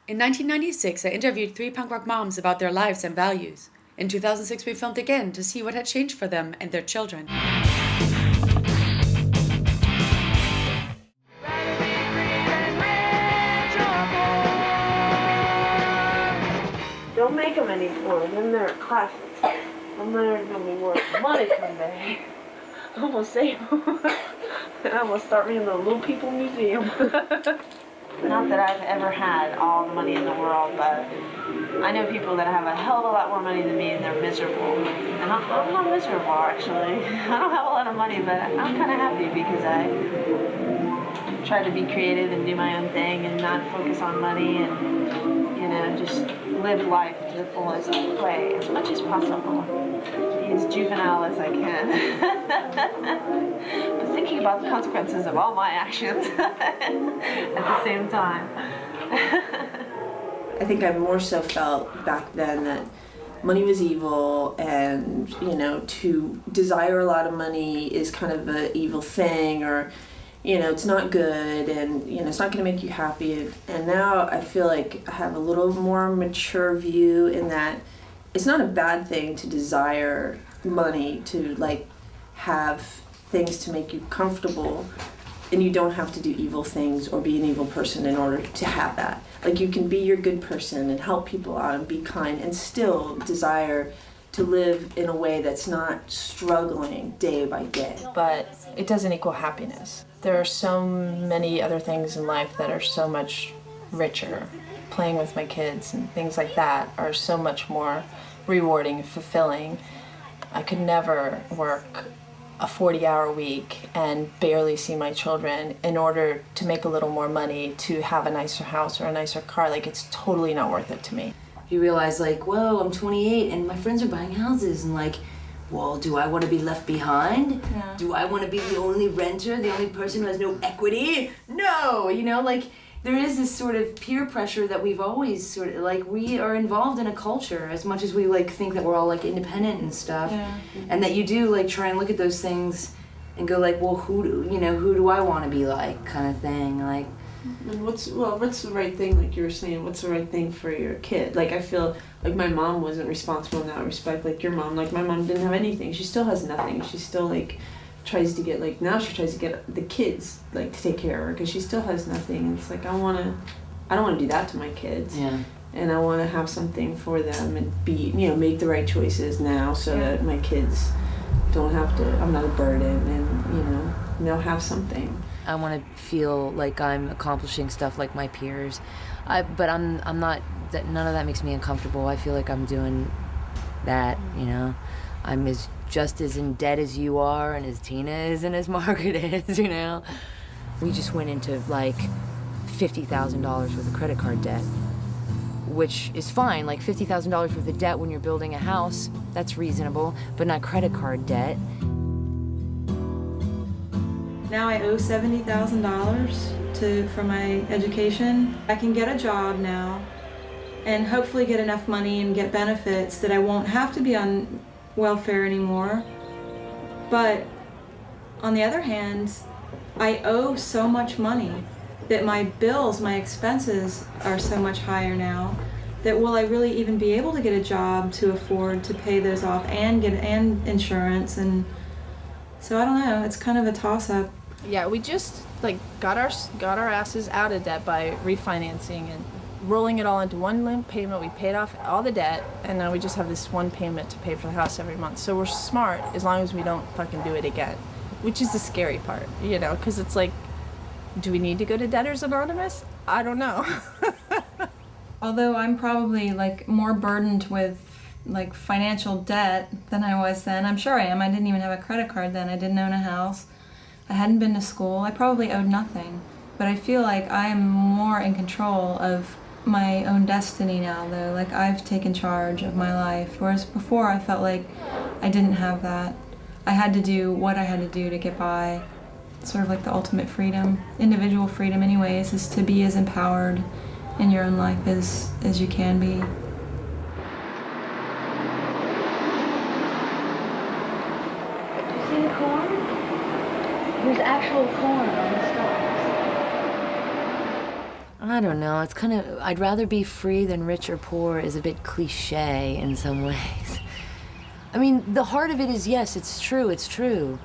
In 1996, I interviewed 3 punk rock moms about their lives and values. In 2006, we filmed again to see what had changed for them and their children. Don't make them anymore, then they're classics. I'm learning to be more money someday. I'm gonna save them. And I'm gonna start me in the Little People Museum. Not that I've ever had all the money in the world, but I know people that have a hell of a lot more money than me and they're miserable. And I'm not miserable, actually. I don't have a lot of money, but I'm kind of happy because I try to be creative and do my own thing and not focus on money and, just live life to the fullest way as much as possible. Be as juvenile as I can. But thinking about the consequences of all my actions at the same time. I think I more so felt back then that money was evil and, to desire a lot of money is kind of an evil thing, or it's not good, and it's not going to make you happy. And now I feel like I have a little more mature view in that it's not a bad thing to desire money, to have things to make you comfortable, and you don't have to do evil things or be an evil person in order to have that. You can be your good person and help people out and be kind and still desire to live in a way that's not struggling day by day. But it doesn't equal happiness. There are so many other things in life that are so much richer. Playing with my kids and things like that are so much more rewarding and fulfilling. I could never work a 40-hour week and barely see my children in order to make a little more money to have a nicer house or a nicer car. It's totally not worth it to me. You realize whoa, I'm 28 and my friends are buying houses, and well, do I want to be left behind? Yeah. Do I want to be the only renter, the only person who has no equity? No, there is this sort of peer pressure that we've always sort of, we are involved in a culture as much as we think that we're all independent and stuff. Yeah. And that you do try and look at those things and go well, who do I want to be kind of thing, And what's the right thing, like you were saying, what's the right thing for your kid? I feel like my mom wasn't responsible in that respect, like your mom. My mom didn't have anything. She still has nothing. She still, tries to get, now she tries to get the kids, to take care of her, because she still has nothing. And it's I don't want to do that to my kids. Yeah. And I want to have something for them and be, make the right choices now so that my kids don't have to, I'm not a burden, and, they'll have something. I want to feel like I'm accomplishing stuff like my peers, but I'm not. None of that makes me uncomfortable. I feel like I'm doing that. I'm just as in debt as you are, and as Tina is, and as Margaret is. We just went into $50,000 worth of credit card debt, which is fine. $50,000 worth of debt when you're building a house, that's reasonable, but not credit card debt. Now I owe $70,000 for my education. I can get a job now and hopefully get enough money and get benefits that I won't have to be on welfare anymore. But on the other hand, I owe so much money that my bills, my expenses are so much higher now that will I really even be able to get a job to afford to pay those off and get insurance? And so I don't know, it's kind of a toss-up. Yeah, we just got our asses out of debt by refinancing and rolling it all into one limp payment. We paid off all the debt, and now we just have this one payment to pay for the house every month. So we're smart as long as we don't fucking do it again, which is the scary part, because it's do we need to go to Debtors Anonymous? I don't know. Although I'm probably more burdened with financial debt than I was then. I'm sure I am. I didn't even have a credit card then. I didn't own a house. I hadn't been to school. I probably owed nothing. But I feel like I'm more in control of my own destiny now, though. I've taken charge of my life. Whereas before I felt like I didn't have that. I had to do what I had to do to get by. Sort of the ultimate freedom, individual freedom anyways, is to be as empowered in your own life as you can be. Do you see the corn? There's actual corn on the stalks. I don't know. It's kind of, I'd rather be free than rich or poor is a bit cliche in some ways. I mean, the heart of it is, yes, it's true.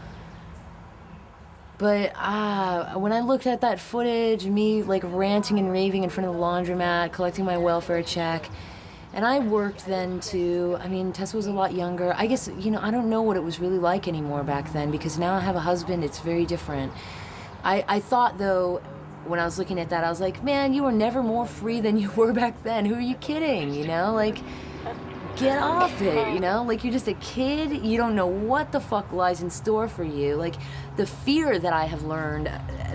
But when I looked at that footage, me like ranting and raving in front of the laundromat, collecting my welfare check, and I worked then too. I mean, Tessa was a lot younger. I guess, you know, I don't know what it was really like anymore back then, because now I have a husband, it's very different. I thought though, when I was looking at that, I was like, man, you were never more free than you were back then. Who are you kidding, you know? Like, get off it, you know? Like, you're just a kid. You don't know what the fuck lies in store for you. Like, the fear that I have learned,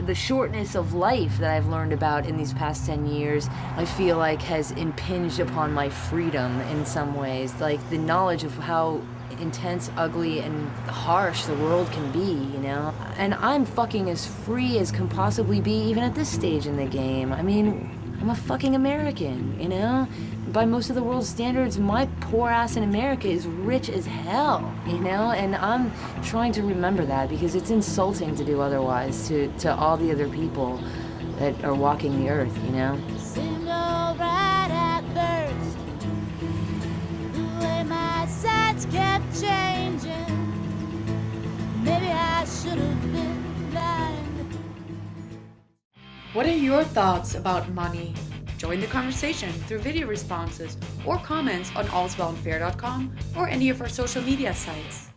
the shortness of life that I've learned about in these past 10 years, I feel like has impinged upon my freedom in some ways. Like, the knowledge of how intense, ugly, and harsh the world can be, you know? And I'm fucking as free as can possibly be, even at this stage in the game. I mean, I'm a fucking American, you know? By most of the world's standards, my poor ass in America is rich as hell, you know? And I'm trying to remember that, because it's insulting to do otherwise to all the other people that are walking the earth, you know? Seemed alright at first. The way my sights kept changing. Maybe I should have been blind. What are your thoughts about money? Join the conversation through video responses or comments on allswellandfair.com or any of our social media sites.